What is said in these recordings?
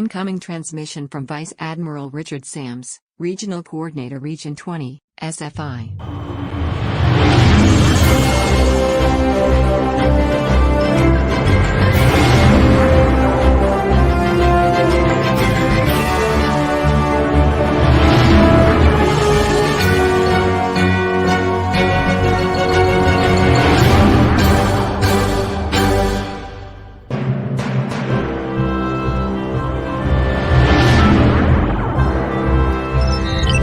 Incoming transmission from Vice Admiral Richard Sams, Regional Coordinator Region 20, SFI.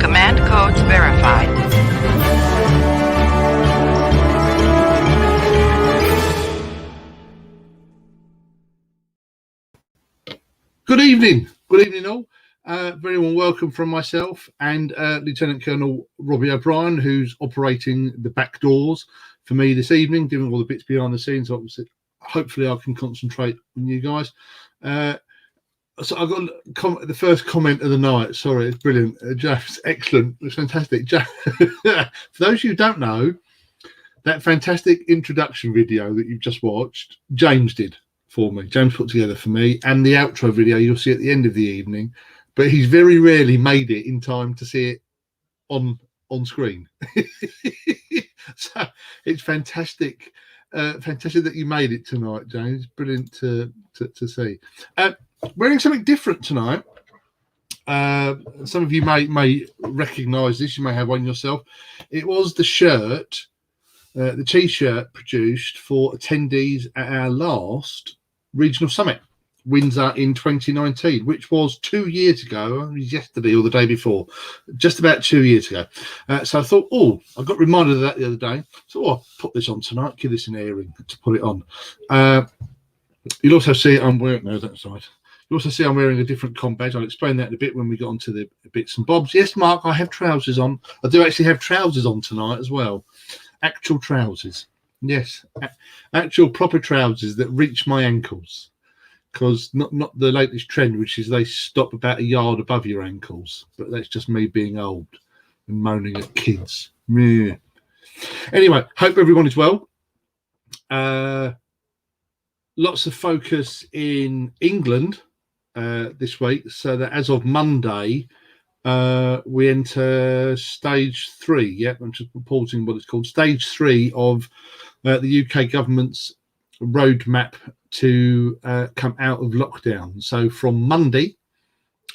Command codes verified. Good evening all. Very warm welcome from myself and Lieutenant Colonel Robbie O'Brien, who's operating the back doors for me this evening, doing all the bits behind the scenes. Obviously, hopefully I can concentrate on you guys. So I got the first comment of the night. Sorry, it's brilliant. James, excellent. It's fantastic. For those of you who don't know, that fantastic introduction video that you've just watched, James did for me. James put together for me, and the outro video you'll see at the end of the evening. But he's very rarely made it in time to see it on screen. So it's fantastic. Fantastic that you made it tonight, James. Brilliant to see. Wearing something different tonight. Some of you may recognise this. You may have one yourself. It was the shirt, the T-shirt produced for attendees at our last regional summit, Windsor, in 2019, which was 2 years ago. Yesterday or the day before, just about 2 years ago. So I thought, I got reminded of that the other day. So I'll put this on tonight. Give this an airing to put it on. You'll also see I'm wearing that side. You also see I'm wearing a different com badge. I'll explain that in a bit when we get onto the bits and bobs. Yes, Mark, I have trousers on. I do actually have trousers on tonight as well. Actual trousers. Yes, actual proper trousers that reach my ankles. Because not the latest trend, which is they stop about a yard above your ankles. But that's just me being old and moaning at kids. Yeah. Anyway, hope everyone is well. Lots of focus in England this week, so that as of Monday, we enter stage 3. Yep, I'm just reporting what it's called. Stage 3 of the UK government's roadmap to come out of lockdown. So from Monday,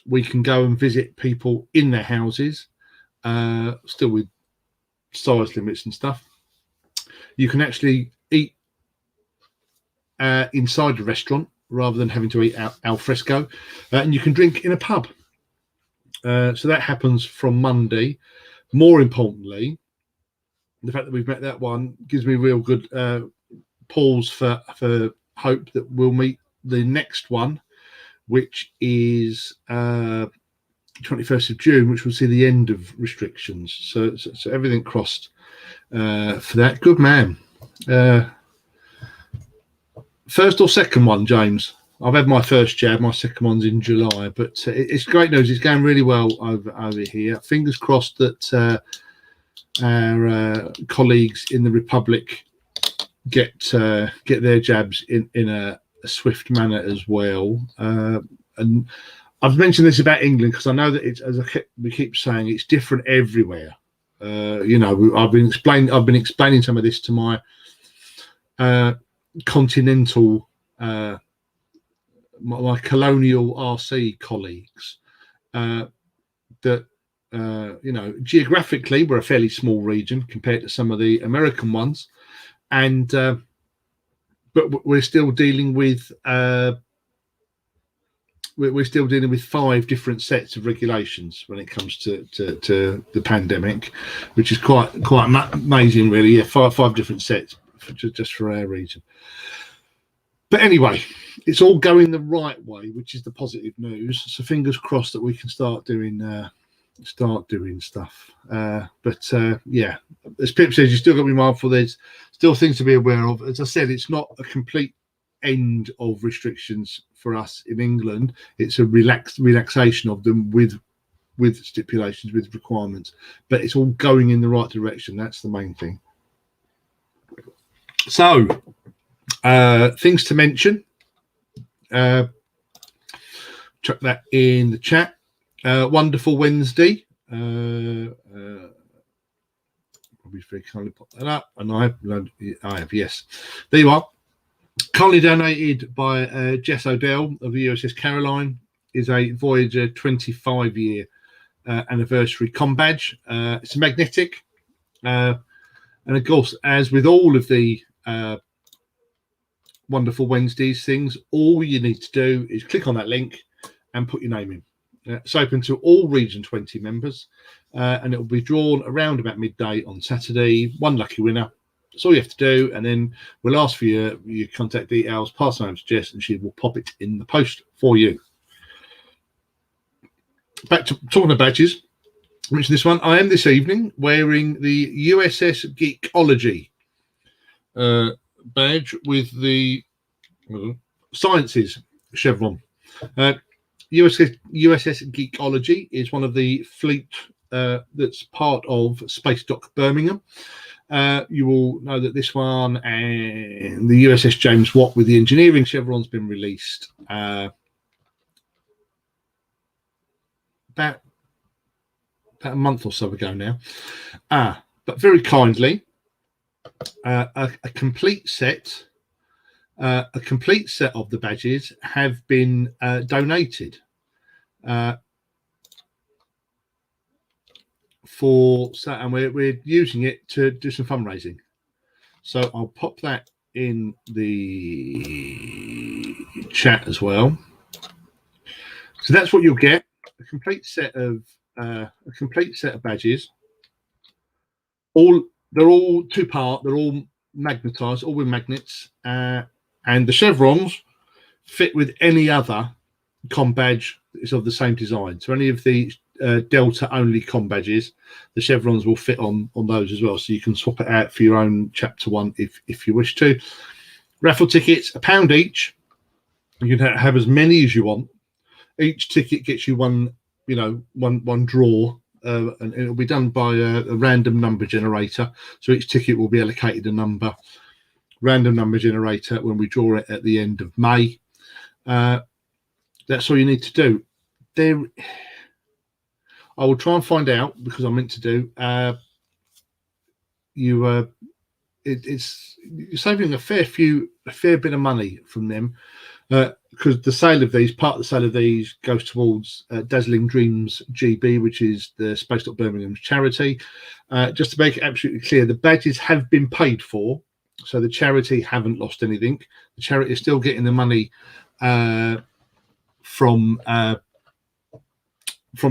we can go and visit people in their houses, still with size limits and stuff. You can actually eat inside the restaurant rather than having to eat al fresco, and you can drink in a pub. So that happens from Monday. More importantly, the fact that we've met that one gives me real good pause for hope that we'll meet the next one, which is 21st of June, which will see the end of restrictions. So everything crossed for that. Good man. First or second one, James? I've had my first jab. My second one's in July, but it's great news. It's going really well over here. Fingers crossed that our colleagues in the Republic get their jabs in a swift manner as well. And I've mentioned this about England because I know that it's, we keep saying, it's different everywhere. I've been explaining some of this to my continental, my colonial RC colleagues, that geographically we're a fairly small region compared to some of the American ones, and but we're still dealing with 5 different sets of regulations when it comes to the pandemic, which is quite amazing, really. Yeah, five different sets just for our region. But anyway, it's all going the right way, which is the positive news. So fingers crossed that we can start doing stuff. Yeah, as Pip says, you still got to be mindful. There's still things to be aware of. As I said, it's not a complete end of restrictions for us in England. It's a relaxation of them with stipulations, with requirements. But it's all going in the right direction. That's the main thing. So, things to mention. chuck that in the chat. Wonderful Wednesday. Probably very kindly put that up, and I have, yes. There you are. Kindly donated by Jess Odell of the USS Caroline is a Voyager 25-year anniversary com badge. It's a magnetic, and of course, as with all of the Wonderful Wednesdays things, all you need to do is click on that link and put your name in. It's open to all Region 20 members, and it will be drawn around about midday on Saturday. One lucky winner. That's all you have to do, and then we'll ask for your contact details, pass them over to Jess, and she will pop it in the post for you. Back to talking about badges. I mentioned this one. I am this evening wearing the USS Geekology badge with the Sciences chevron. USS Geekology is one of the fleet that's part of Space Dock Birmingham. You will know that this one and the USS James Watt with the engineering chevron's been released about a month or so ago now. But very kindly, a complete set of the badges have been donated and we're using it to do some fundraising. So I'll pop that in the chat as well. So that's what you'll get: a complete set of badges. They're all two-part. They're all magnetized, all with magnets, and the chevrons fit with any other com badge that is of the same design. So any of the Delta-only com badges, the chevrons will fit on those as well. So you can swap it out for your own Chapter 1 if you wish to. Raffle tickets, £1 each. You can have as many as you want. Each ticket gets you one draw. And it'll be done by a random number generator. So each ticket will be allocated a number, random number generator, when we draw it at the end of May. That's all you need to do. I will try and find out, because I meant to do. You're saving a fair bit of money from them. Because part of the sale of these goes towards Dazzling Dreams GB, which is the Space Dock Birmingham's charity. Just to make it absolutely clear, the badges have been paid for, so the charity haven't lost anything. The charity is still getting the money from the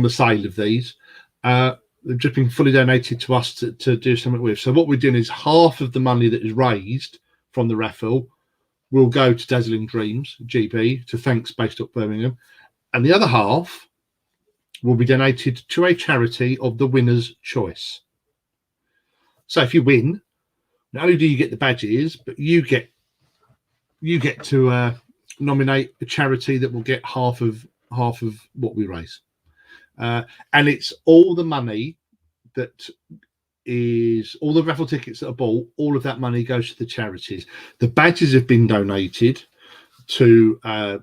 sale of these. They've just been fully donated to us to do something with. So what we're doing is half of the money that is raised from the raffle will go to Dazzling Dreams GB to thank Space Dock Birmingham, and the other half will be donated to a charity of the winner's choice. So if you win, not only do you get the badges, but you get to nominate a charity that will get half of what we raise, and it's all the money that is all the raffle tickets that are bought. All of that money goes to the charities. The badges have been donated for the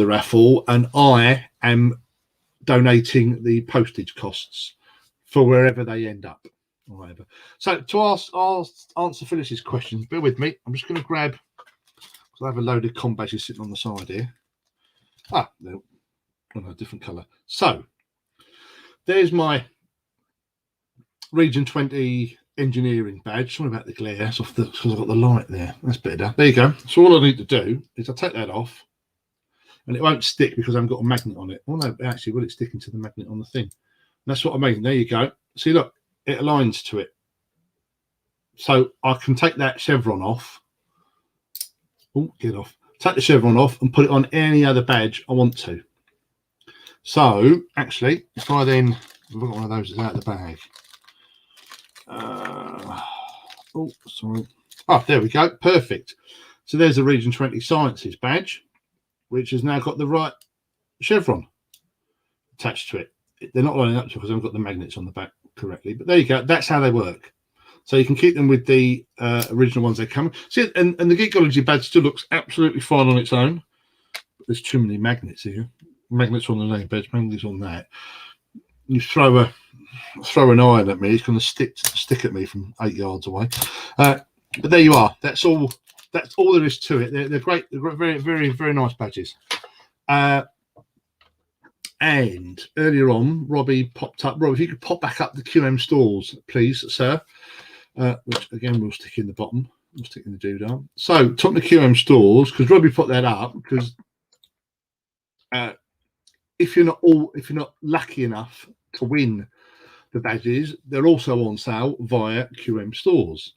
raffle, and I am donating the postage costs for wherever they end up, or whatever. So to answer Phyllis's questions, bear with me. I'm just going to grab, because I have a load of com badges sitting on the side here. No, a different colour. So there's my Region 20 engineering badge. Sorry about the glare. That's off because I've got the light there. That's better. There you go. So all I need to do is I take that off, and it won't stick because I haven't got a magnet on it. Oh no, actually, will it stick into the magnet on the thing? And that's what I mean. There you go. See, look, it aligns to it. So I can take that chevron off. Oh, get off. Take the chevron off and put it on any other badge I want to. So actually, if I then look at one of those out of the bag. Oh, sorry. Oh, there we go. Perfect. So there's a Region 20 Sciences badge, which has now got the right chevron attached to it. They're not lining up to because I haven't got the magnets on the back correctly. But there you go. That's how they work. So you can keep them with the original ones they come. See, and the Geekology badge still looks absolutely fine on its own. there's too many magnets here. Magnets on the name badge, magnets on that. You throw an iron at me, it's going to stick at me from 8 yards away. But there you are. That's all there is to it. They're great. They're very, very, very nice badges. And earlier on, Robbie popped up. Robbie, if you could pop back up the QM stores, please, sir. Which again we'll stick in the bottom. We'll stick in the doodle. So top the QM stores, because Robbie put that up because if you're not lucky enough to win the badges, they're also on sale via QM stores.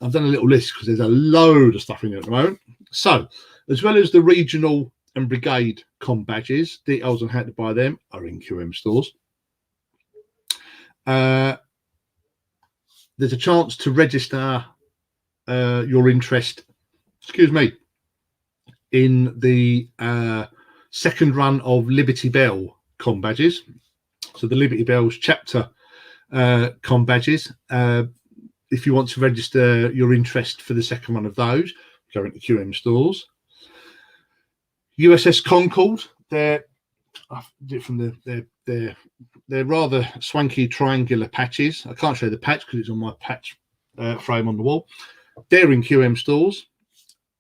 I've done a little list because there's a load of stuff in there at the moment. So as well as the regional and brigade com badges, details on how to buy them are in QM stores. There's a chance to register your interest, in the second run of Liberty Bell com badges. So the Liberty Bell's chapter com badges. If you want to register your interest for the second one of those, go into QM stores. USS Concord, they're rather swanky triangular patches. I can't show the patch because it's on my patch frame on the wall. They're in QM stores.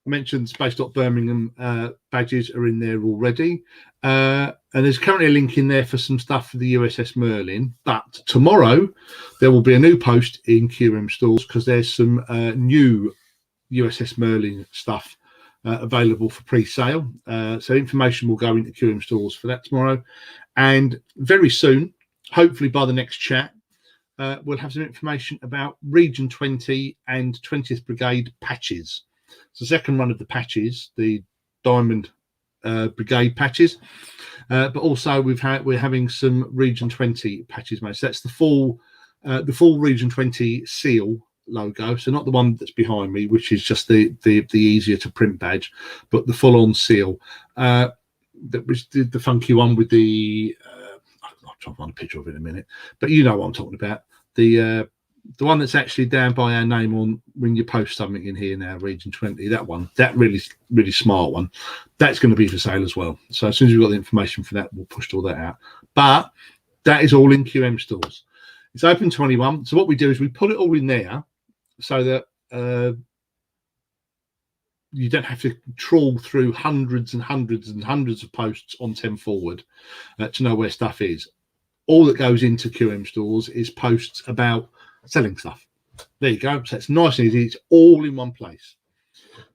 I mentioned Space.Birmingham badges are in there already. And there's currently a link in there for some stuff for the USS Merlin. But tomorrow there will be a new post in QM stores because there's some new USS Merlin stuff available for pre-sale. So information will go into QM stores for that tomorrow. And very soon, hopefully by the next chat, we'll have some information about Region 20 and 20th Brigade patches. So the second run of the patches, the Diamond Brigade patches, but also we're having some Region 20 patches made. So that's the full Region 20 seal logo, so not the one that's behind me, which is just the easier to print badge, but the full-on seal. That was the funky one with the I'll try to find a picture of it in a minute, but you know what I'm talking about. The one that's actually down by our name on when you post something in here now, Region 20, that one, that really smart one, that's going to be for sale as well. So as soon as we've got the information for that, we'll push all that out. But that is all in QM stores. It's open 21. So what we do is we put it all in there so that you don't have to trawl through hundreds and hundreds and hundreds of posts on 10 Forward to know where stuff is. All that goes into QM stores is posts about selling stuff. There you go. So it's nice and easy. It's all in one place.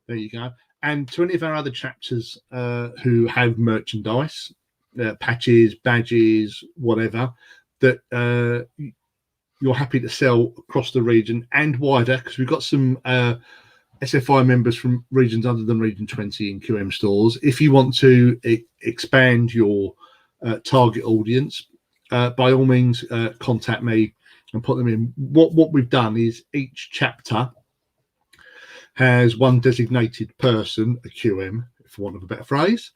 There you go. And to any of our other chapters who have merchandise, patches, badges, whatever, that you're happy to sell across the region and wider, because we've got some SFI members from regions other than Region 20 in QM stores. If you want to expand your target audience, by all means, contact me and put them in. What we've done is each chapter has one designated person, a QM, for want of a better phrase,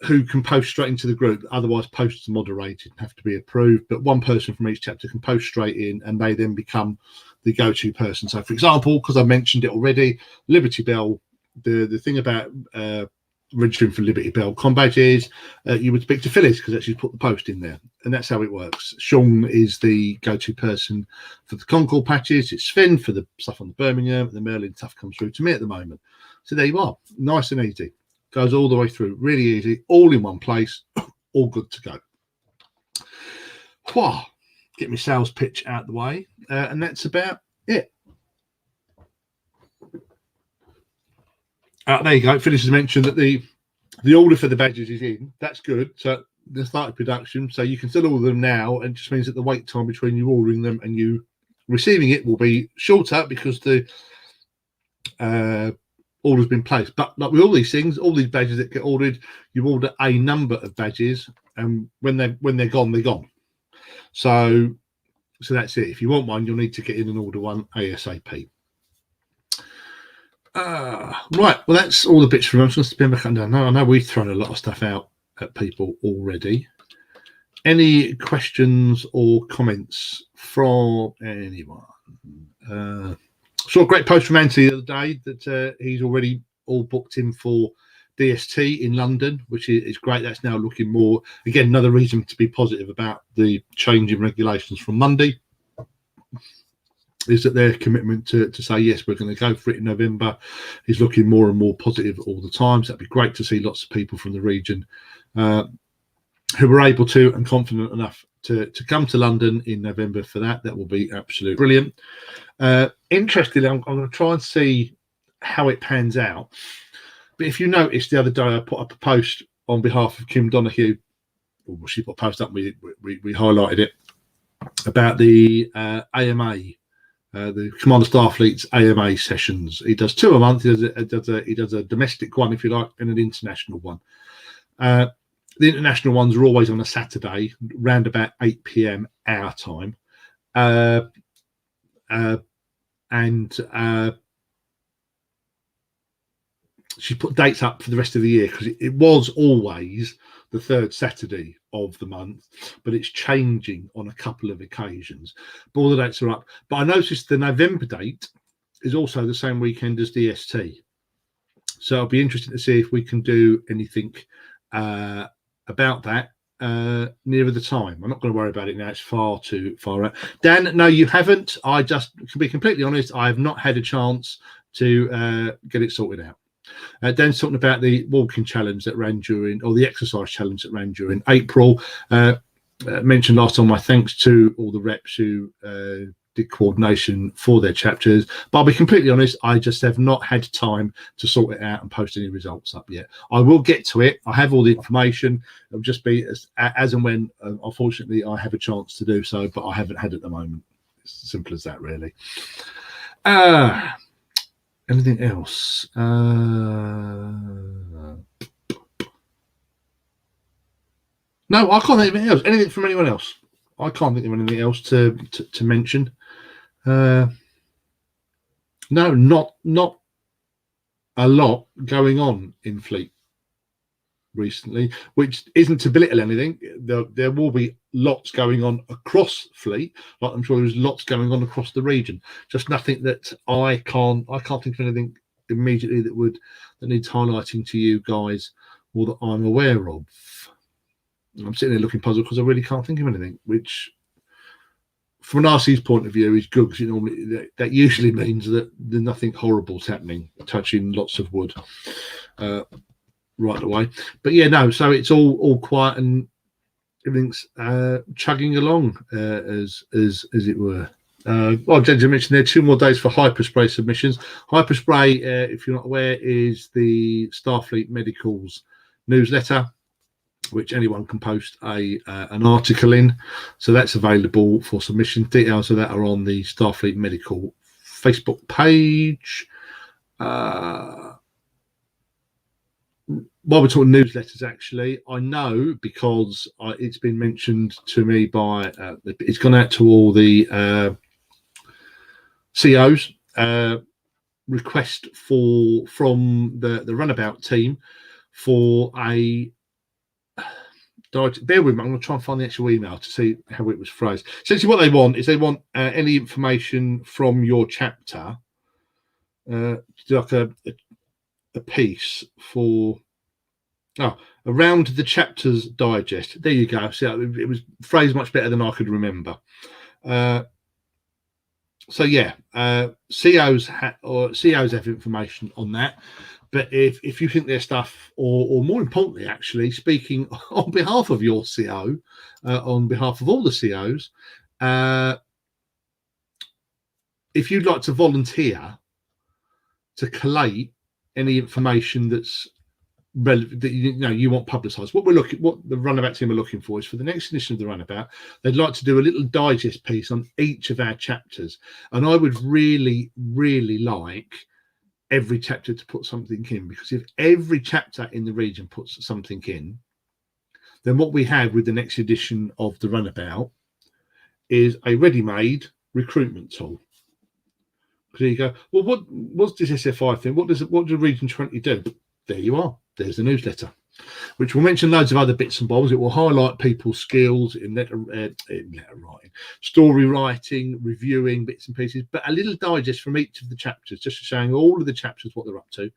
who can post straight into the group. Otherwise, posts are moderated and have to be approved. But one person from each chapter can post straight in, and they then become the go-to person. So, for example, because I mentioned it already, Liberty Bell, the thing about registering for Liberty Bell com badges, you would speak to Phyllis because actually put the post in there, and that's how it works. Sean is the go-to person for the Concord patches. It's Sven for the stuff on the Birmingham, and the Merlin stuff comes through to me at the moment. So there you are, nice and easy. Goes all the way through, really easy, all in one place, all good to go. Wow. Get my sales pitch out of the way, and that's about it. There you go. Phyllis has mentioned that the order for the badges is in. That's good. So they started production, so you can still order them now, and it just means that the wait time between you ordering them and you receiving it will be shorter because the order's been placed. But like with all these things, all these badges that get ordered, you order a number of badges, and when they're gone, they're gone. So that's it. If you want one, you'll need to get in and order one ASAP. Right, well, that's all the bits from us. Let's spin back under. I know we've thrown a lot of stuff out at people already. Any questions or comments from anyone? Saw a great post from Anthony the other day that he's already all booked in for DST in London, which is great. That's now looking more, again, another reason to be positive about the change in regulations from Monday, is that their commitment to say, yes, we're going to go for it in November is looking more and more positive all the time. So that'd be great to see lots of people from the region who were able to and confident enough to come to London in November for that. That will be absolutely brilliant. Interestingly, I'm going to try and see how it pans out. But if you noticed the other day, I put up a post on behalf of Kim Donahue. Well, she put a post up, we highlighted it, about the AMA, the Commander Starfleet's AMA sessions. He does 2 a month. He does a domestic one, if you like, and an international one. The international ones are always on a Saturday, round about 8 p.m. our time. She put dates up for the rest of the year, because it was always the 3rd Saturday of the month, but it's changing on a couple of occasions. But all the dates are up. But I noticed the November date is also the same weekend as DST. So it'll be interesting to see if we can do anything about that nearer the time. I'm not going to worry about it now. It's far too far out. Dan, no, you haven't. I just, to be completely honest, I have not had a chance to get it sorted out. Dan's talking about the walking challenge that ran during, or the exercise challenge that ran during April. Mentioned last time, my thanks to all the reps who did coordination for their chapters. But I'll be completely honest, I just have not had time to sort it out and post any results up yet. I will get to it. I have all the information. It'll just be as and when, unfortunately, I have a chance to do so, but I haven't had it at the moment. It's as simple as that, really. Anything else? No, I can't think of anything else. Anything from anyone else? I can't think of anything else to mention. No, not a lot going on in Fleet recently, which isn't to belittle anything. There will be lots going on across Fleet, like I'm sure there's lots going on across the region. Just nothing that I can't think of anything immediately that needs highlighting to you guys, or that I'm aware of. I'm sitting there looking puzzled because I really can't think of anything, which from an RC's point of view is good, because normally that usually means that there's nothing horrible's happening, touching lots of wood right away. But yeah, no, so it's all quiet and everything's chugging along as it were. Well, James, I mentioned there are 2 more days for Hyperspray submissions. Hyperspray, if you're not aware, is the Starfleet Medicals newsletter, which anyone can post an article in. So that's available for submission. Details of that are on the Starfleet Medical Facebook page. While we're talking newsletters, actually, I know, because it's been mentioned to me by, it's gone out to all the COs, request from the runabout team for a, bear with me, I'm going to try and find the actual email to see how it was phrased. Essentially what they want is any information from your chapter, like a piece for around the chapters digest. There you go. See, it was phrased much better than I could remember. So yeah, COs have information on that. But if you think their stuff, or more importantly, actually speaking on behalf of your CO, on behalf of all the COs, if you'd like to volunteer to collate any information that's relevant, that you want publicised, what the Runabout team are looking for is, for the next edition of the Runabout, they'd like to do a little digest piece on each of our chapters, and I would really, really like every chapter to put something in, because if every chapter in the region puts something in, then what we have with the next edition of the Runabout is a ready-made recruitment tool. There you go. Well, what's this SFI thing? What does Region 20 do? There you are. There's the newsletter, which will mention loads of other bits and bobs. It will highlight people's skills in letter writing, story writing, reviewing bits and pieces, but a little digest from each of the chapters, just showing all of the chapters what they're up to.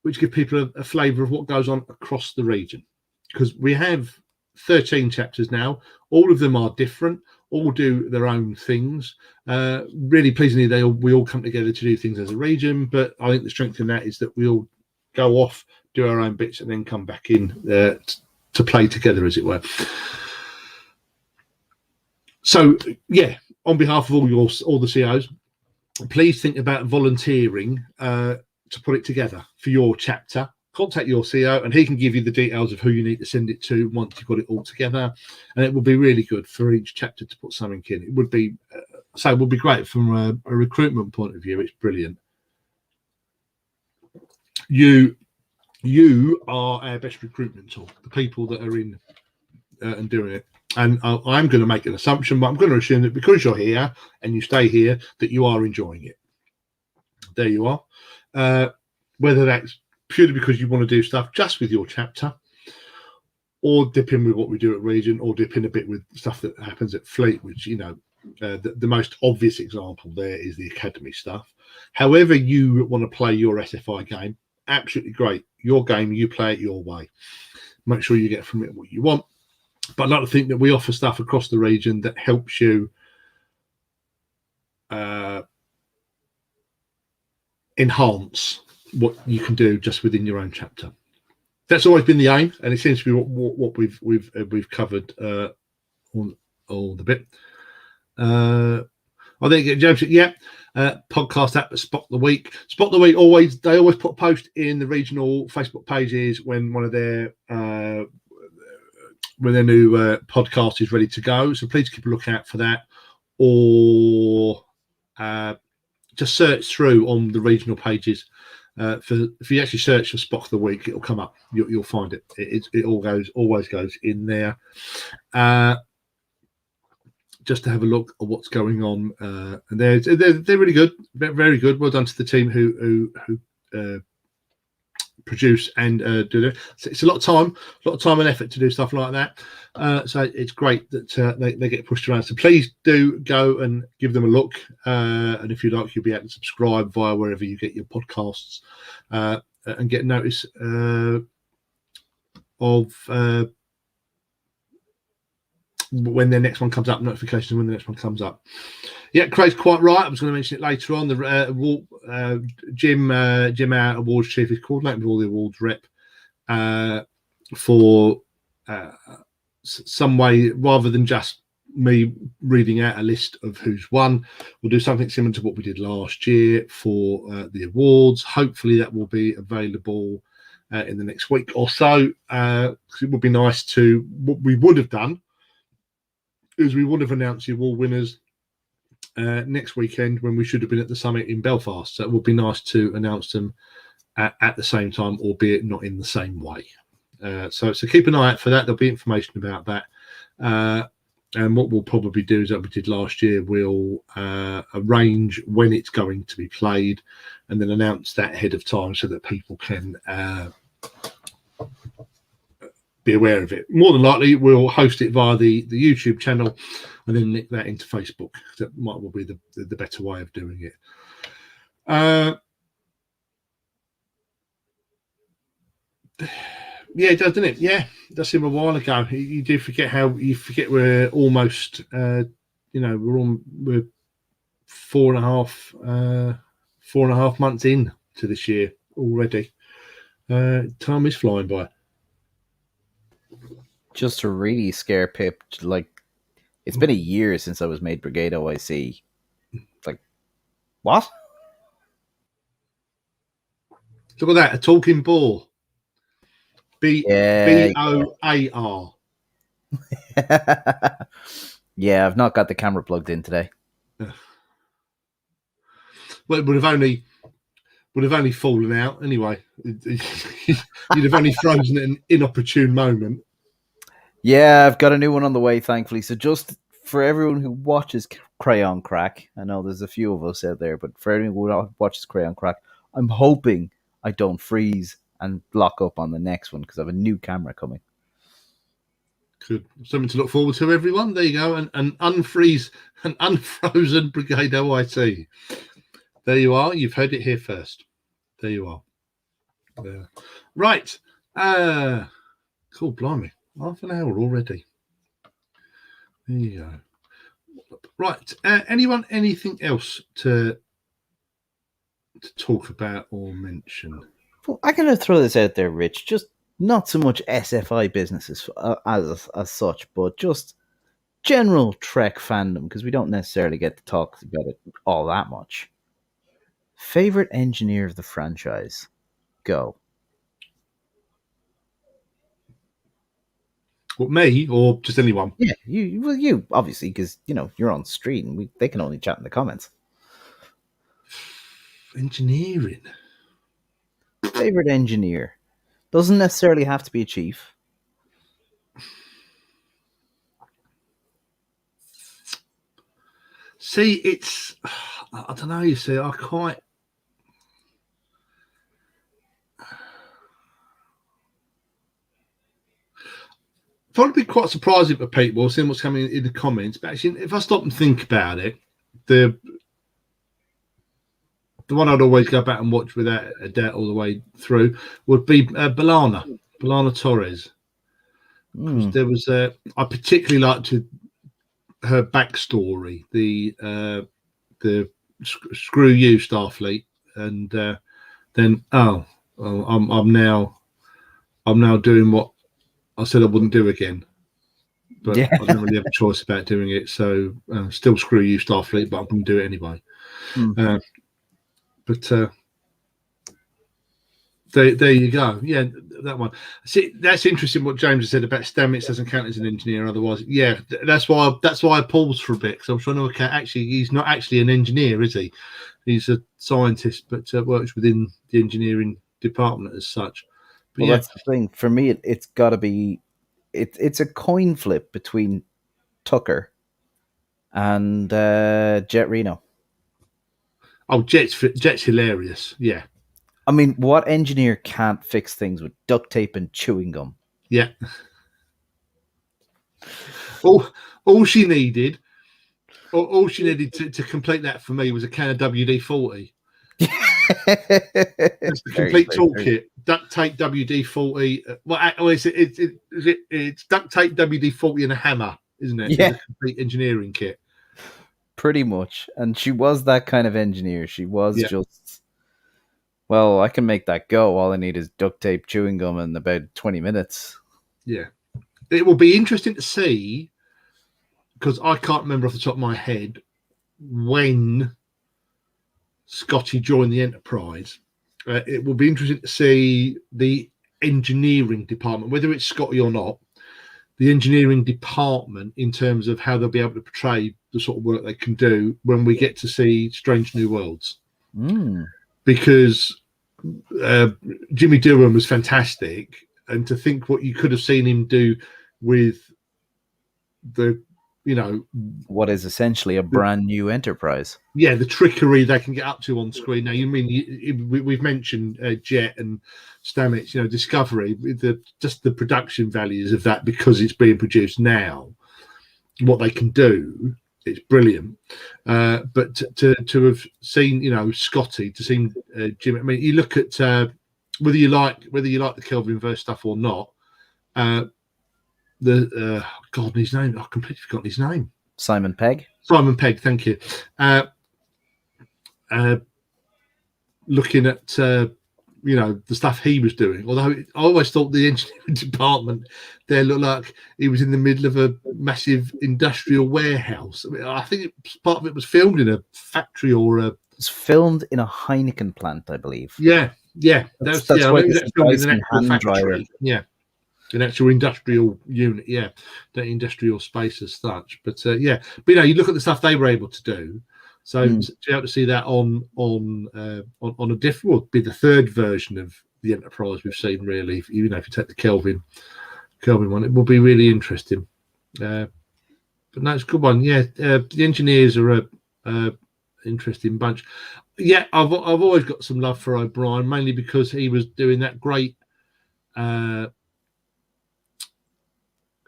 which give people a flavour of what goes on across the region. Because we have 13 chapters now. All of them are different, all do their own things. Really pleasingly, we all come together to do things as a region, but I think the strength in that is that we all go off, do our own bits, and then come back in to play together, as it were. So, yeah, on behalf of all the CEOs, please think about volunteering to put it together for your chapter. Contact your CEO and he can give you the details of who you need to send it to once you've got it all together. And it will be really good for each chapter to put something in. It would be it would be great from a recruitment point of view. It's brilliant. You are our best recruitment tool, the people that are in and doing it. And I'm going to make an assumption, but I'm going to assume that because you're here and you stay here, that you are enjoying it. There you are. Whether that's purely because you want to do stuff just with your chapter, or dip in with what we do at Region, or dip in a bit with stuff that happens at Fleet, which, you know, the most obvious example there is the academy stuff. However you want to play your SFI game, absolutely great. Your game, you play it your way. Make sure you get from it what you want. But I'd like to think that we offer stuff across the region that helps you enhance what you can do just within your own chapter. That's always been the aim, and it seems to be what we've covered all the bit. I think James, podcast app Spot the Week. Spot the Week they always put a post in the regional Facebook pages when one of their new podcast is ready to go. So please keep a lookout for that, or just search through on the regional pages. If you actually search for Spot of the Week, it'll come up. You'll find it. It always goes in there. Just to have a look at what's going on, and they're really good, very good. Well done to the team who produce and do it. It's a lot of time and effort to do stuff like that. So it's great that they get pushed around. So please do go and give them a look. And if you like, you'll be able to subscribe via wherever you get your podcasts and get notice of when their next one comes up, notifications when the next one comes up. Yeah, Craig's quite right. I was going to mention it later on. The Jim, our awards chief, is coordinating with all the awards rep for some way, rather than just me reading out a list of who's won. We'll do something similar to what we did last year for the awards. Hopefully that will be available in the next week or so. It would be nice to, what we would have done is we would have announced the award winners next weekend when we should have been at the summit in Belfast. So it would be nice to announce them at the same time, albeit not in the same way. So keep an eye out for that. There'll be information about that. And what we'll probably do is, like we did last year, we'll arrange when it's going to be played and then announce that ahead of time so that people can be aware of it. More than likely, we'll host it via the YouTube channel and then link that into Facebook. That might well be the better way of doing it. Yeah, it does, doesn't it? Yeah, it does seem a while ago. You do forget we're almost, we're 4.5 months in to this year already. Time is flying by. Just to really scare Pip, like, it's been a year since I was made Brigade OIC. Like, what? Look at that, a talking ball. BOAR. Yeah, I've not got the camera plugged in today. Well, it would have only fallen out anyway. You'd have only frozen at an inopportune moment. Yeah, I've got a new one on the way, thankfully. So just for everyone who watches Crayon Crack, I know there's a few of us out there, but for everyone who watches Crayon Crack, I'm hoping I don't freeze and lock up on the next one because I have a new camera coming. Good. Something to look forward to, everyone. There you go. An unfrozen Brigade OIT. There you are. You've heard it here first. There you are. Right. Cool, blimey. Half an hour already. There you go. Right. Anyone, anything else to talk about or mention? Well, I'm going to throw this out there, Rich. Just not so much SFI businesses as such, but just general Trek fandom, because we don't necessarily get to talk about it all that much. Favorite engineer of the franchise? Go. What, me or just anyone? Yeah, you obviously, because you're on screen. They can only chat in the comments. Engineering. Favorite engineer doesn't necessarily have to be a chief. See, it's I don't know. You see, I quite. Probably be quite surprising for people seeing what's coming in the comments. But actually, if I stop and think about it, the one I'd always go back and watch without a doubt all the way through would be Balana Torres, because there was I particularly liked her backstory, the screw you Starfleet, and then I'm now doing what I said I wouldn't do again. But Yeah. I didn't really have a choice about doing it, so still screw you, Starfleet, but I'm going to do it anyway. But there you go. Yeah, that one. See, that's interesting what James has said about Stamets doesn't count as an engineer. Otherwise, yeah, that's why I paused for a bit, because I was trying to look at, actually, he's not actually an engineer, is he? He's a scientist, but works within the engineering department as such. But Well, yeah, that's the thing. For me, it's got to be. It's a coin flip between Tucker and Jet Reno. Oh, Jet's hilarious. Yeah. I mean, what engineer can't fix things with duct tape and chewing gum? Yeah. All she needed to complete that for me was a can of WD-40. That's the complete toolkit. Duct tape, WD-40. It's duct tape, WD-40, and a hammer, isn't it? Yeah. It's a complete engineering kit. Pretty much. And she was that kind of engineer. She was just, well, I can make that go. All I need is duct tape, chewing gum, in about 20 minutes. Yeah. It will be interesting to see, because I can't remember off the top of my head when Scotty joined the Enterprise. It will be interesting to see the engineering department, whether it's Scotty or not, the engineering department, in terms of how they'll be able to portray the sort of work they can do when we get to see Strange New Worlds. Because Jimmy Doohan was fantastic, and to think what you could have seen him do with the, what is essentially a brand new Enterprise. Yeah, the trickery they can get up to on screen. Now, we've mentioned Jet and Stamets, Discovery, just the production values of that, because it's being produced now. What they can do, it's brilliant. But to have seen, Scotty, to see Jim. I mean, you look at whether you like the Kelvinverse stuff or not. God, his name, I completely forgot his name. Simon Pegg, thank you. Looking at the stuff he was doing, although I always thought the engineering department there looked like he was in the middle of a massive industrial warehouse. I mean, I think part of it was filmed in a factory or a. It's filmed in a Heineken plant, I believe. Yeah. That's why that's filmed in an actual factory. Dryer. Yeah. An actual industrial unit, that industrial space as such. But you look at the stuff they were able to do. So to be able to see that on a different, would be the third version of the Enterprise we've seen. Really, if you take the Kelvin one, it will be really interesting. But no, it's a good one. Yeah, the engineers are a interesting bunch. Yeah, I've always got some love for O'Brien, mainly because he was doing that great.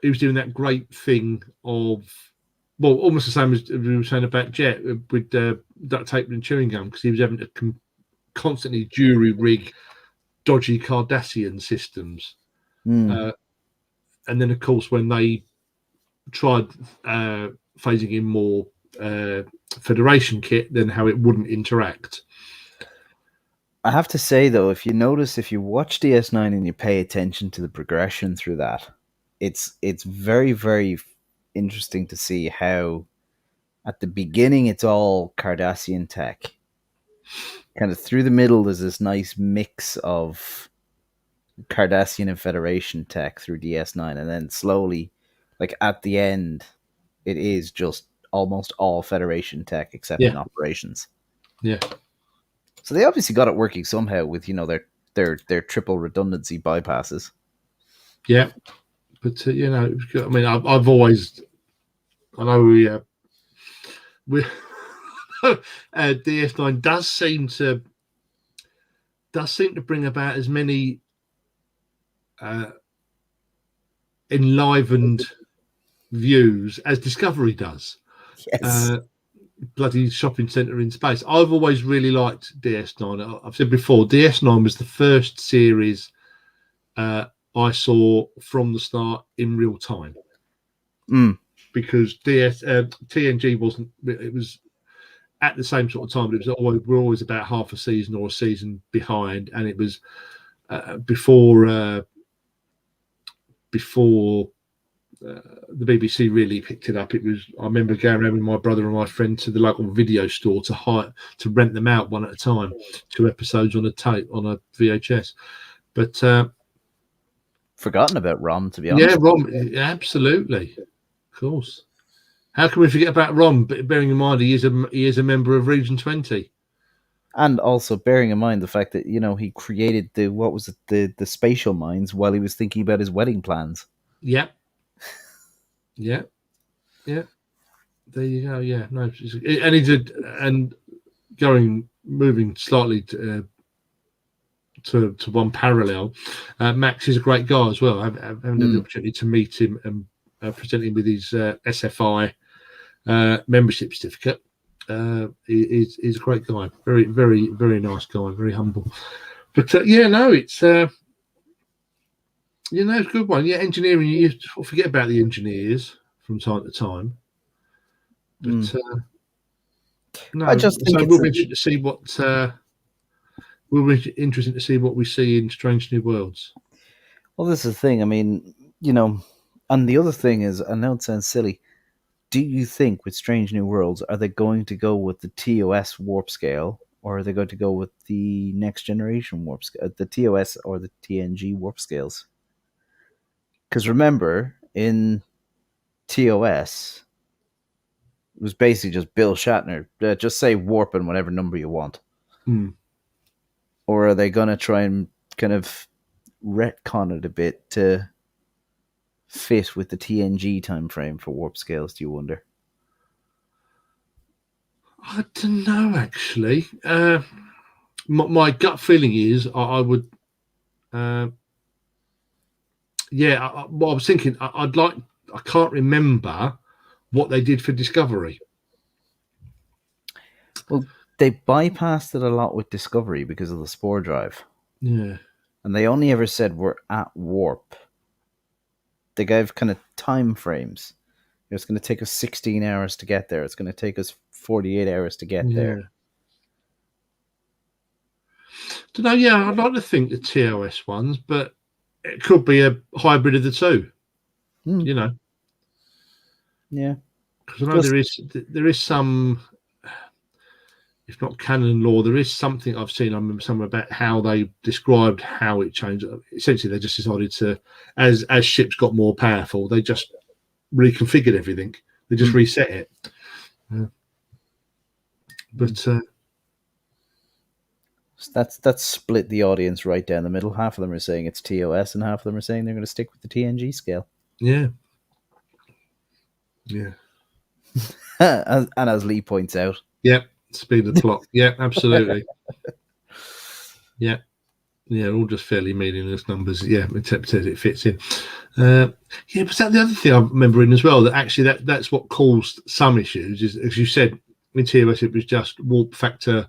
He was doing that great thing of, well, almost the same as we were saying about Jet with duct tape and chewing gum, because he was having to constantly jury rig dodgy Cardassian systems. Mm. And then, of course, when they tried phasing in more Federation kit, then how it wouldn't interact. I have to say, though, if you watch DS9 and you pay attention to the progression through that, it's very, very interesting to see how at the beginning it's all Cardassian tech. Kind of through the middle, there's this nice mix of Cardassian and Federation tech through DS9, and then slowly, like at the end, it is just almost all Federation tech except in operations. Yeah. So they obviously got it working somehow with their triple redundancy bypasses. Yeah, but I mean, I've always, I know we DS9 does seem to bring about as many enlivened views as Discovery does. Yes. Bloody shopping centre in space. I've always really liked DS9. I've said before, DS9 was the first series I saw from the start in real time. Because TNG wasn't. It was at the same sort of time, but we're always about half a season or a season behind, and it was before the BBC really picked it up. I remember going around with my brother and my friend to the local video store to rent them out one at a time, 2 episodes on a tape on a VHS. But forgotten about Rom, to be honest. Yeah, Rom, absolutely, of course. How can we forget about Rom? Bearing in mind he is a member of Region 20, and also bearing in mind the fact that he created the spatial mines while he was thinking about his wedding plans. Yeah. Yeah. There you go. Yeah, no, and he did, and moving slightly to one parallel. Max is a great guy as well. I've had the opportunity to meet him and present him with his SFI membership certificate. He's a great guy. Very, very, very nice guy. Very humble. But it's. It's a good one. Yeah, engineering, you forget about the engineers from time to time. But no, I just think we'll be interested to see what we see in Strange New Worlds. Well, this is the thing. I mean, and the other thing is, I know it sounds silly. Do you think with Strange New Worlds, are they going to go with the TOS warp scale, or are they going to go with the next generation warp scale, the TOS or the TNG warp scales? Because remember, in TOS, it was basically just Bill Shatner. Just say warp and whatever number you want. Or are they going to try and kind of retcon it a bit to fit with the TNG time frame for warp scales, do you wonder? I don't know, actually. My gut feeling is I would... what I was thinking, I can't remember what they did for Discovery. Well, they bypassed it a lot with Discovery because of the spore drive. Yeah. And they only ever said we're at warp. They gave kind of time frames. It's going to take us 16 hours to get there. It's going to take us 48 hours to get there. Don't know, yeah, I'd like to think the TOS ones, but it could be a hybrid of the two. Yeah. Because I know there is some, if not canon law, there is something I've seen. I remember somewhere about how they described how it changed. Essentially, they just decided to, as ships got more powerful, they just reconfigured everything. They just reset it. But that's split the audience right down the middle. Half of them are saying it's TOS, and half of them are saying they're going to stick with the TNG scale. Yeah. and as Lee points out. Yeah, speed of the clock. Yeah, absolutely. Yeah, all just fairly meaningless numbers. Yeah, except as it fits in. But that the other thing I remember in as well, that actually that's what caused some issues. Is, as you said, in TOS it was just warp factor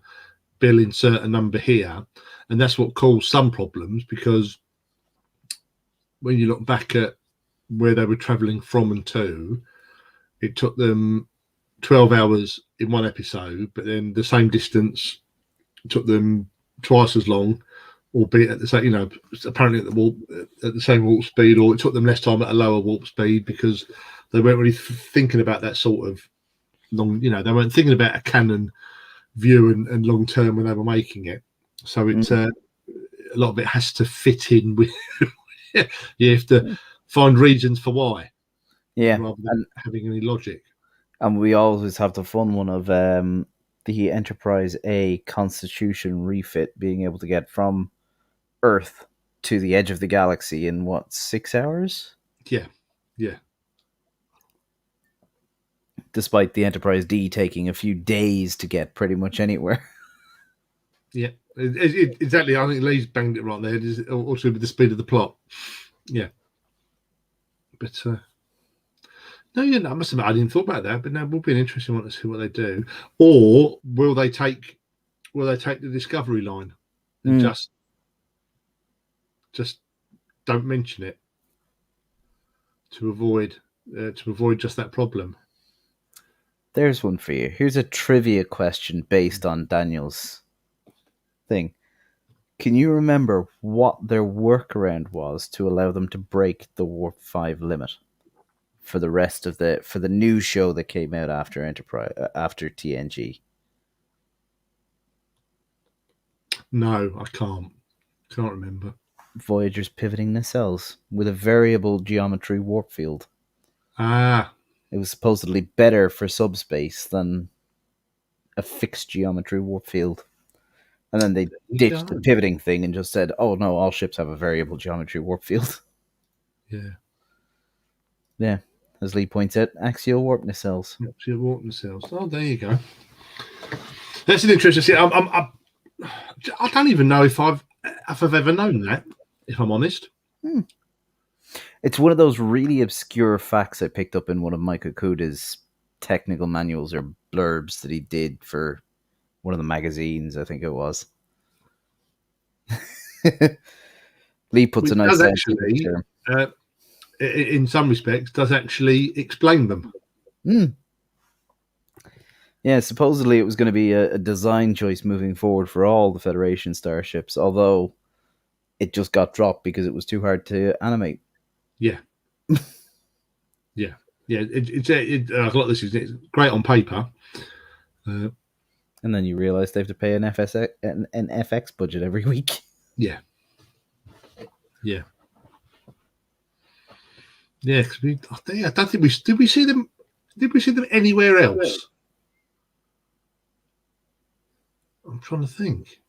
Bill insert a number here, and that's what caused some problems, because when you look back at where they were travelling from and to, it took them 12 hours in one episode, but then the same distance took them twice as long, albeit at the same, apparently at the same warp speed, or it took them less time at a lower warp speed, because they weren't really thinking about that sort of long, they weren't thinking about a canon view and long term when they were making it. So it's a lot of it has to fit in with you have to find reasons for why, rather than having any logic. And we always have the fun one of the Enterprise A Constitution refit being able to get from Earth to the edge of the galaxy in 6 hours? Yeah. Despite the Enterprise D taking a few days to get pretty much anywhere. Yeah, exactly. I think Lee's banged it right there. Also with the speed of the plot. Yeah. But no, I must admit I didn't thought about that. But now it will be an interesting one to see what they do. Or will they take the Discovery line and just don't mention it to avoid just that problem? There's one for you. Here's a trivia question based on Daniel's thing. Can you remember what their workaround was to allow them to break the Warp 5 limit for the rest of for the new show that came out after after TNG? No, I can't remember. Voyager's pivoting nacelles with a variable geometry warp field. It was supposedly better for subspace than a fixed geometry warp field. And then they ditched the pivoting thing and just said, oh no, all ships have a variable geometry warp field. Yeah. As Lee points out, axial warp nacelles. Axial warp nacelles. Oh, there you go. That's an interesting. See, I don't even know if I've ever known that, if I'm honest. It's one of those really obscure facts I picked up in one of Mike Okuda's technical manuals or blurbs that he did for one of the magazines, I think it was. Lee puts a nice actually, term. In some respects, does actually explain them. Yeah, supposedly it was going to be a design choice moving forward for all the Federation starships, although it just got dropped because it was too hard to animate. Yeah. Yeah. It's it's great on paper. And then you realise they have to pay an FX budget every week. Yeah. Yeah. Yeah, I don't think did we see them. Did we see them anywhere else? I'm trying to think.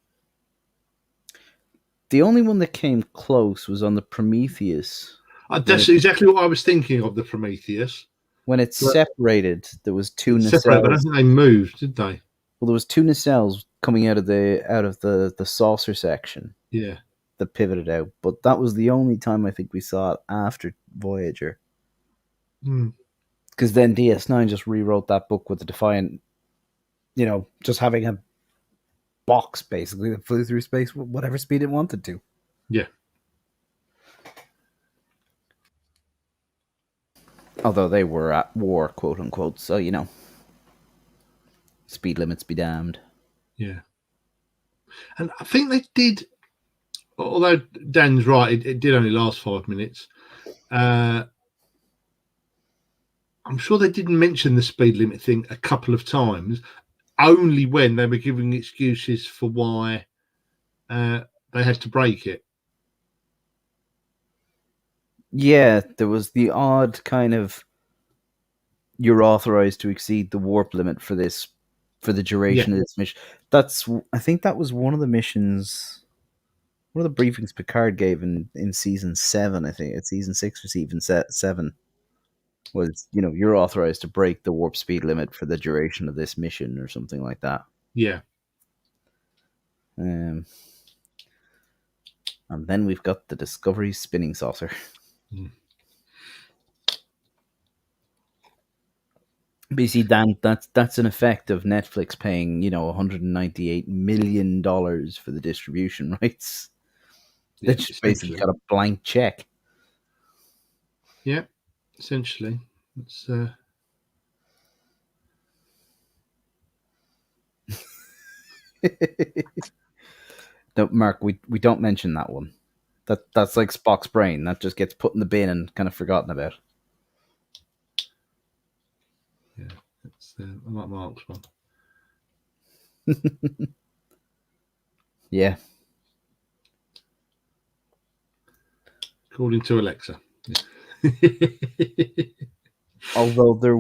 The only one that came close was on the Prometheus. That's exactly what I was thinking of, the Prometheus. When it separated, there was two nacelles. But I don't think they moved, did they? Well, there was two nacelles coming out of the saucer section. Yeah. That pivoted out, but that was the only time I think we saw it after Voyager. Because then DS9 just rewrote that book with the Defiant, just having a box basically that flew through space with whatever speed it wanted to. Yeah. Although they were at war, quote unquote, so speed limits be damned. Yeah. And I think they did. Although Dan's right, it did only last 5 minutes. I'm sure they didn't mention the speed limit thing a couple of times, only when they were giving excuses for why they had to break it. Yeah, there was the odd kind of you're authorized to exceed the warp limit for the duration of this mission. I think that was one of the missions. One of the briefings Picard gave in season 7, I think it's season 6 or season 7, was you're authorized to break the warp speed limit for the duration of this mission or something like that. Yeah. And then we've got the Discovery spinning saucer. But you see, Dan, that's an effect of Netflix paying, $198 million for the distribution rights. They Yeah, just basically essentially. got a blank check. Yeah, essentially. It's No, Mark, we don't mention that one. That's like Spock's brain. That just gets put in the bin and kind of forgotten about. yeah, it's I like Mark's one. Yeah. According to Alexa. Although there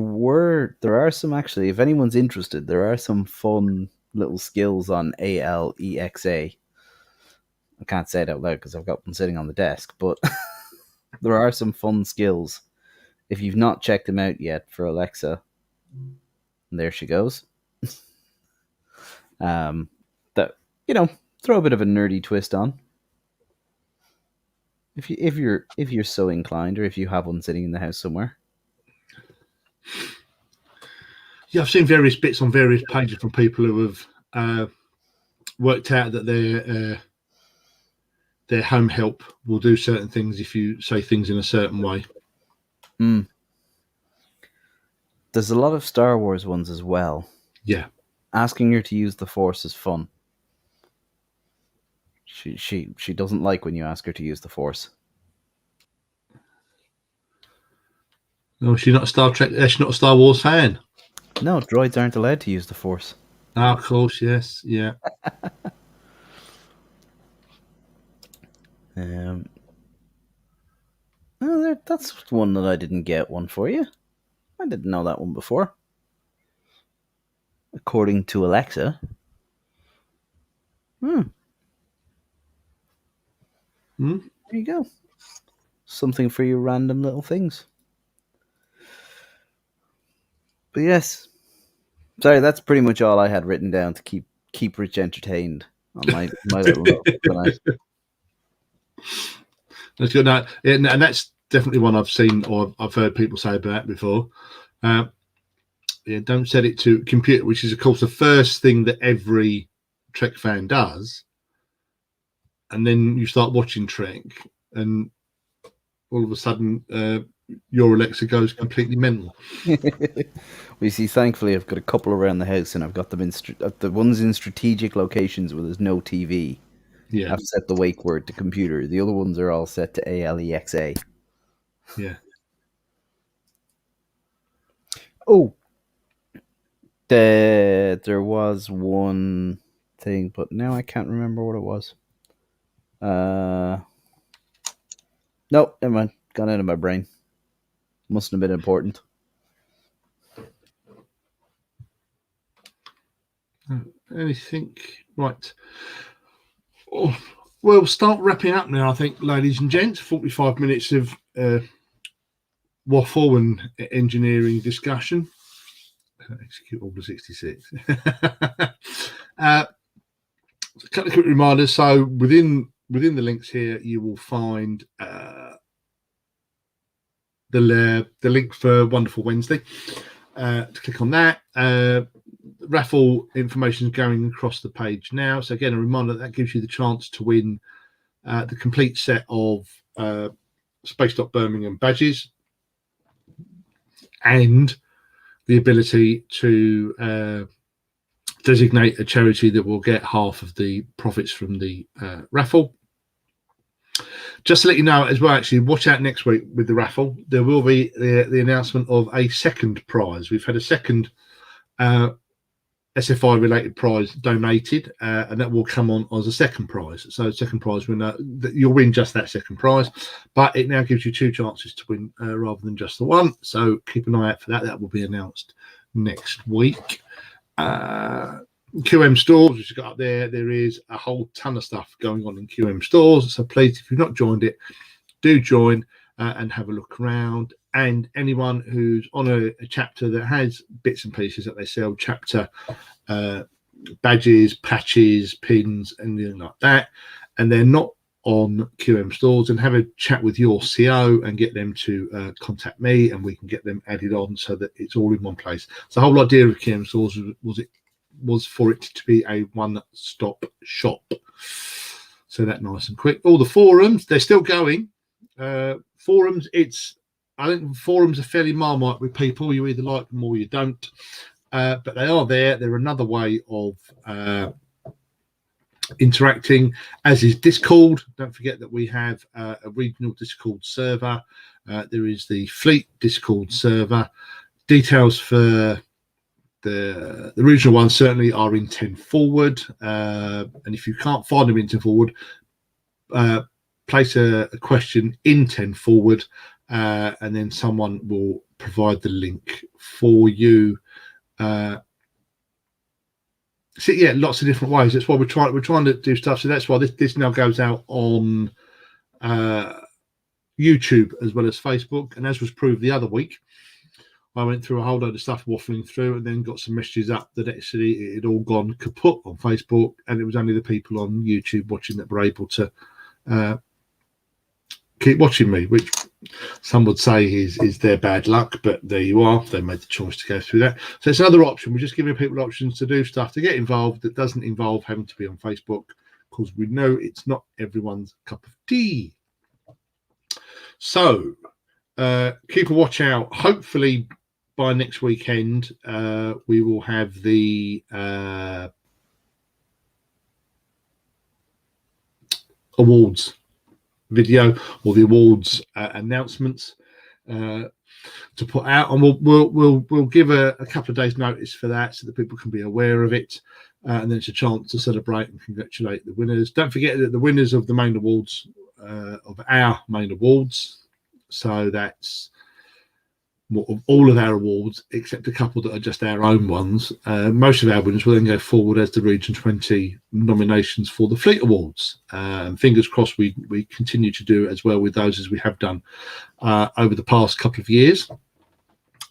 are some, actually, if anyone's interested, there are some fun little skills on Alexa. I can't say it out loud because I've got one sitting on the desk, but there are some fun skills. If you've not checked them out yet for Alexa, there she goes. That throw a bit of a nerdy twist on. If you're so inclined, or if you have one sitting in the house somewhere. Yeah, I've seen various bits on various pages from people who have worked out that their home help will do certain things if you say things in a certain way. There's a lot of Star Wars ones as well. Yeah. Asking her to use the Force is fun. She doesn't like when you ask her to use the Force. No, she's not a Star Trek. She's not a Star Wars fan. No, droids aren't allowed to use the Force. Ah, of course, yes, yeah. That's one that I didn't get one for you. I didn't know that one before. According to Alexa. There you go. Something for your random little things. But yes. Sorry, that's pretty much all I had written down to keep Rich entertained on my little note tonight. That's good. No, yeah, and that's definitely one I've seen or I've heard people say about before. Yeah, don't set it to computer, which is, of course, the first thing that every Trek fan does. And then you start watching Trek, and all of a sudden, your Alexa goes completely mental. We see, thankfully, I've got a couple around the house, and I've got them in the ones in strategic locations where there's no TV. Yeah, I've set the wake word to computer. The other ones are all set to Alexa. yeah. Oh, there was one thing, but now I can't remember what it was. Nope, never mind. Gone out of my brain. Mustn't have been important. Anything right? Oh, well, start wrapping up now. I think, ladies and gents, 45 minutes of waffle and engineering discussion. Execute Order 66. A couple of quick reminders. So within the links here, you will find the link for Wonderful Wednesday. To click on that. Raffle information is going across the page now. So again, a reminder that gives you the chance to win the complete set of Space Dock Birmingham badges and the ability to designate a charity that will get half of the profits from the raffle. Just to let you know as well, actually, watch out next week with the raffle. There will be the announcement of a second prize. We've had a second SFI related prize donated, and that will come on as a second prize. So second prize, you'll win just that second prize, but it now gives you two chances to win rather than just the one. So keep an eye out for that. That will be announced next week. QM stores, which you've got up there, there is a whole ton of stuff going on in QM stores. So please, if you've not joined it, do join and have a look around. And anyone who's on a chapter that has bits and pieces that they sell, chapter badges, patches, pins, anything like that, and they're not on QM Stores and have a chat with your CO and get them to contact me, and we can get them added on so that it's all in one place. So the whole idea of QM Stores was for it to be a one-stop shop. So that nice and quick. All the forums, they're still going. Forums, I think forums are fairly marmite with people. You either like them or you don't. But they are there. They're another way of interacting, as is Discord. Don't forget that we have a regional Discord server. There is the Fleet Discord server. Details for the regional ones certainly are in 10 forward. And if you can't find them in 10 forward, place a question in 10 forward, and then someone will provide the link for you. So yeah, lots of different ways. That's why we're trying to do stuff. So that's why this now goes out on YouTube as well as Facebook. And as was proved the other week, I went through a whole load of stuff waffling through, and then got some messages up that actually it had all gone kaput on Facebook, and it was only the people on YouTube watching that were able to keep watching me, which some would say is their bad luck, but there you are. They made the choice to go through that. So it's another option. We're just giving people options to do stuff, to get involved, that doesn't involve having to be on Facebook, because we know it's not everyone's cup of tea. So keep a watch out. Hopefully by next weekend, we will have the awards video, or the awards announcements to put out, and we'll give a couple of days notice for that, so that people can be aware of it, and then it's a chance to celebrate and congratulate the winners. Don't forget that the winners of the main awards, of our main awards, so that's of all of our awards except a couple that are just our own ones, most of our winners will then go forward as the Region 20 nominations for the Fleet Awards. And fingers crossed we continue to do as well with those as we have done over the past couple of years.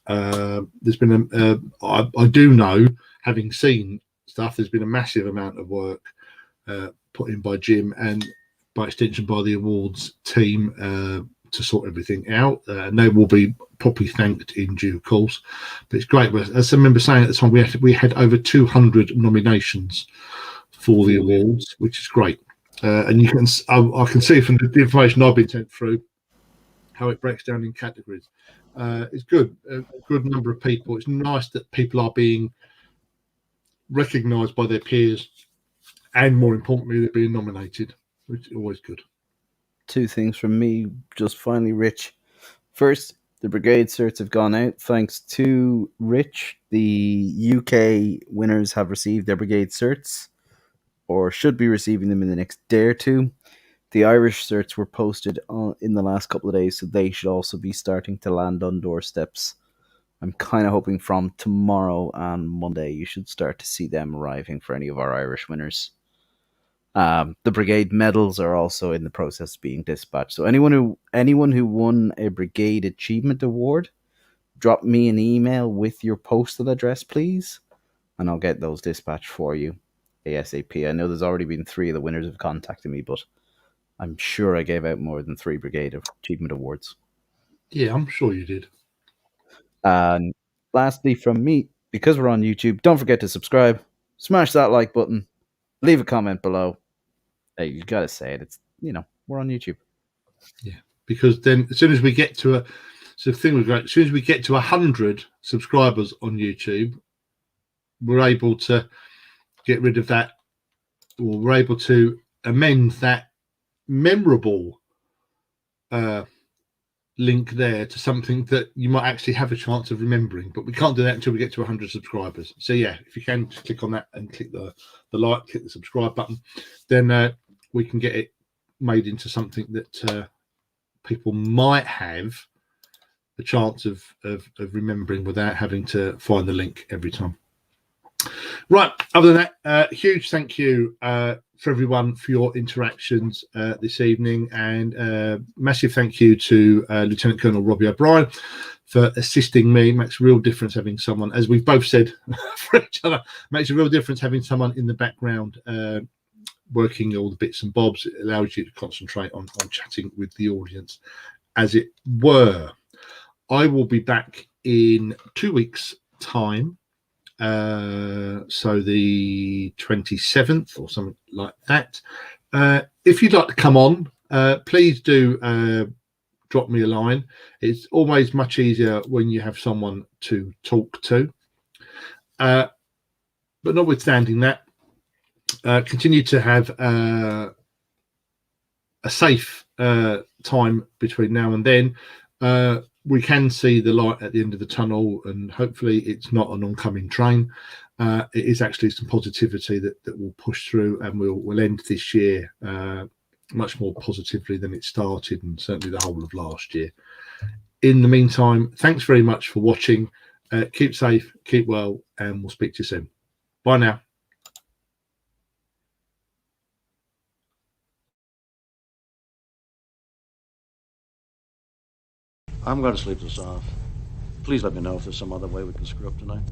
There's been I do know, having seen stuff, there's been a massive amount of work put in by Jim, and by extension by the awards team, to sort everything out, and they will be properly thanked in due course. But it's great. As I remember saying at the time, we had over 200 nominations for the awards, which is great. And you can I can see from the information I've been sent through how it breaks down in categories. It's good. A good number of people. It's nice that people are being recognised by their peers, and more importantly, they're being nominated, which is always good. Two things from me, just finally, Rich. First, the brigade certs have gone out. Thanks to Rich, the UK winners have received their brigade certs, or should be receiving them in the next day or two. The Irish certs were posted in the last couple of days, so they should also be starting to land on doorsteps. I'm kind of hoping from tomorrow and Monday you should start to see them arriving for any of our Irish winners. The brigade medals are also in the process of being dispatched. So anyone who won a brigade achievement award, drop me an email with your postal address, please, and I'll get those dispatched for you ASAP. I know there's already been 3 of the winners have contacted me, but I'm sure I gave out more than 3 brigade achievement awards. Yeah, I'm sure you did. And lastly, from me, because we're on YouTube, don't forget to subscribe, smash that like button, leave a comment below. Hey, you gotta say it. It's, we're on YouTube. Yeah, because then as soon as we get to as soon as we get to 100 subscribers on YouTube, we're able to get rid of that, or we're able to amend that memorable link there to something that you might actually have a chance of remembering. But we can't do that until we get to 100 subscribers. So yeah, if you can just click on that and click the like, click the subscribe button, then we can get it made into something that people might have a chance of remembering without having to find the link every time. Right, other than that, huge thank you for everyone for your interactions this evening, and massive thank you to Lieutenant Colonel Robbie O'Brien for assisting me. It makes a real difference having someone, as we've both said for each other, makes a real difference having someone in the background working all the bits and bobs. It allows you to concentrate on chatting with the audience, as it were. I will be back in 2 weeks' time. So the 27th or something like that. If you'd like to come on, please do drop me a line. It's always much easier when you have someone to talk to. But notwithstanding that, continue to have a safe time between now and then. We can see the light at the end of the tunnel, and hopefully it's not an oncoming train. It is actually some positivity that will push through, and we'll end this year much more positively than it started, and certainly the whole of last year. In the meantime, thanks very much for watching. Keep safe, keep well, and we'll speak to you soon. Bye now. I'm going to sleep this off. Please let me know if there's some other way we can screw up tonight.